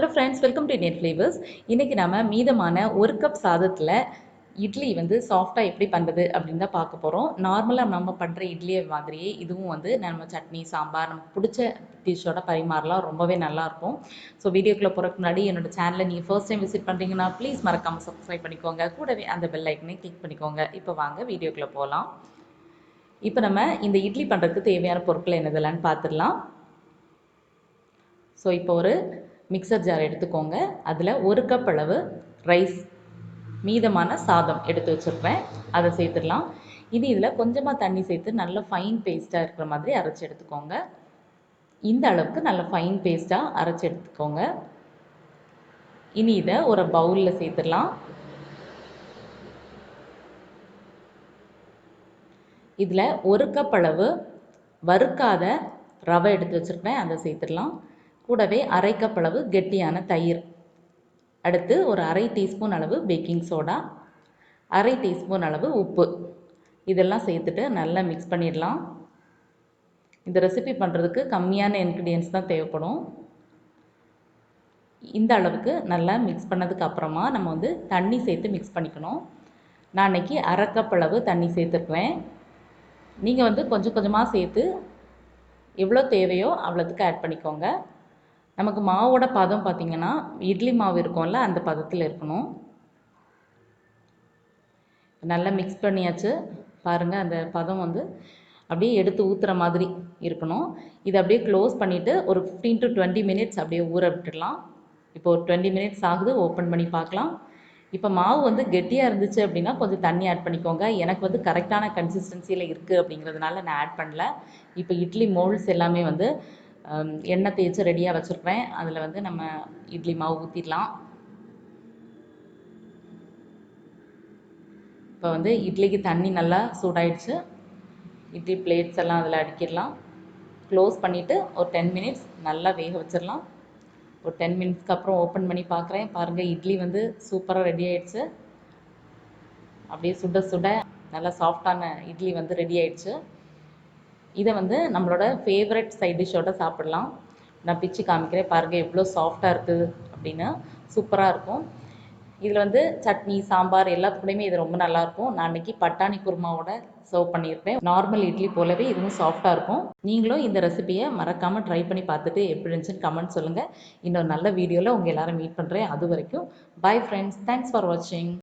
Hello friends, welcome to Indian flavours. இன்றைக்கி நம்ம மீதமான ஒரு கப் சாதத்தில் இட்லி வந்து சாஃப்டாக எப்படி பண்ணுறது அப்படின்னு தான் பார்க்க போகிறோம். நார்மலாக நம்ம பண்ணுற இட்லியை மாதிரியே இதுவும் வந்து நம்ம சட்னி, சாம்பார், நமக்கு பிடிச்ச டிஷ்ஷோட பரிமாறலாம். ரொம்பவே நல்லாயிருக்கும். ஸோ வீடியோக்குள்ளே போகிறதுக்கு முன்னாடி என்னோடய சேனலை நீங்கள் ஃபர்ஸ்ட் டைம் விசிட் பண்ணுறீங்கன்னா ப்ளீஸ் மறக்காமல் சப்ஸ்கிரைப் பண்ணிக்கோங்க. கூடவே அந்த பெல் ஐக்கனையும் கிளிக் பண்ணிக்கோங்க. இப்போ வாங்க வீடியோக்குள்ளே போகலாம். இப்போ நம்ம இந்த இட்லி பண்ணுறதுக்கு தேவையான பொருட்கள் என்னதெல்லாம்னு பார்த்துடலாம். ஸோ இப்போ ஒரு மிக்சர் ஜார் எடுத்துக்கோங்க. அதில் ஒரு கப் அளவு ரைஸ், மீதமான சாதம் எடுத்து வச்சுருப்பேன், அதை சேர்த்துடலாம். இதில் கொஞ்சமாக தண்ணி சேர்த்து நல்ல ஃபைன் பேஸ்ட்டாக இருக்கிற மாதிரி அரைச்சி எடுத்துக்கோங்க. இந்த அளவுக்கு நல்ல ஃபைன் பேஸ்ட்டாக அரைச்சி எடுத்துக்கோங்க. இனி இதை ஒரு பவுலில் சேர்த்துடலாம். இதில் ஒரு கப் அளவு வறுக்காத ரவை எடுத்து வச்சுருப்பேன், அதை சேர்த்துடலாம். கூடவே அரை கப் அளவு கெட்டியான தயிர், அடுத்து ஒரு அரை டீஸ்பூன் அளவு பேக்கிங் சோடா, அரை டீஸ்பூன் அளவு உப்பு, இதெல்லாம் சேர்த்துட்டு நல்லா மிக்ஸ் பண்ணிடலாம். இந்த ரெசிபி பண்ணுறதுக்கு கம்மியான இன்க்ரீடியன்ஸ் தான் தேவைப்படும். இந்த அளவுக்கு நல்லா மிக்ஸ் பண்ணதுக்கு அப்புறமா நம்ம வந்து தண்ணி சேர்த்து மிக்ஸ் பண்ணிக்கணும். நான் இன்றைக்கி அரை கப் அளவு தண்ணி சேர்த்துருக்குறேன். நீங்கள் வந்து கொஞ்சம் கொஞ்சமாக சேர்த்து எவ்வளோ தேவையோ அவ்வளோத்துக்கு ஆட் பண்ணிக்கோங்க. நமக்கு மாவோட பதம் பார்த்திங்கன்னா இட்லி மாவு இருக்கும்ல, அந்த பதத்தில் இருக்கணும். நல்லா மிக்ஸ் பண்ணியாச்சு பாருங்கள். அந்த பதம் வந்து அப்படியே எடுத்து ஊற்றுற மாதிரி இருக்கணும். இதை அப்படியே க்ளோஸ் பண்ணிவிட்டு ஒரு 15 to 20 மினிட்ஸ் அப்படியே ஊற விட்டுடலாம். இப்போ ஒரு 20 மினிட்ஸ் ஆகுது, ஓப்பன் பண்ணி பார்க்கலாம். இப்போ மாவு வந்து கெட்டியாக இருந்துச்சு அப்படின்னா கொஞ்சம் தண்ணி ஆட் பண்ணிக்கோங்க. எனக்கு வந்து கரெக்டான கன்சிஸ்டன்சியில் இருக்குது அப்படிங்கிறதுனால நான் ஆட் பண்ணல. இப்போ இட்லி மோல்ட்ஸ் எல்லாமே வந்து எண்ணெய் தேய்ச்சி ரெடியாக வச்சுருப்பேன். அதில் வந்து நம்ம இட்லி மாவு ஊற்றிடலாம். இப்போ வந்து இட்லிக்கு தண்ணி நல்லா சூடாயிடுச்சு. இட்லி பிளேட்ஸ் எல்லாம் அதில் அடுக்கிடலாம். க்ளோஸ் பண்ணிவிட்டு ஒரு 10 மினிட்ஸ் நல்லா வேக வச்சிடலாம். ஒரு 10 மினிட்ஸ்க்கு அப்புறம் ஓப்பன் பண்ணி பார்க்குறேன். பாருங்கள், இட்லி வந்து சூப்பராக ரெடி ஆகிடுச்சு. அப்படியே சுட சுட நல்லா சாஃப்டான இட்லி வந்து ரெடி ஆகிடுச்சு. இதை வந்து நம்மளோட ஃபேவரட் சைட் டிஷ்ஷோட சாப்பிடலாம். நான் பிச்சு காமிக்கிறேன் பாருங்கள், எவ்வளோ சாஃப்டாக இருக்குது அப்படின்னு. சூப்பராக இருக்கும். இதில் வந்து சட்னி, சாம்பார் எல்லாத்துக்கூடையுமே இது ரொம்ப நல்லாயிருக்கும். நான் இன்றைக்கி பட்டாணி குருமாவோட சர்வ் பண்ணியிருப்பேன். நார்மல் இட்லி போலவே இதுவும் சாஃப்டாக இருக்கும். நீங்களும் இந்த ரெசிபியை மறக்காமல் ட்ரை பண்ணி பார்த்துட்டு எப்படி இருந்துச்சுன்னு கமெண்ட் சொல்லுங்கள். இன்னொரு நல்ல வீடியோவில் உங்கள் எல்லோரும் மீட் பண்ணுறேன். அது வரைக்கும் பை ஃப்ரெண்ட்ஸ். தேங்க்ஸ் ஃபார் வாட்சிங்.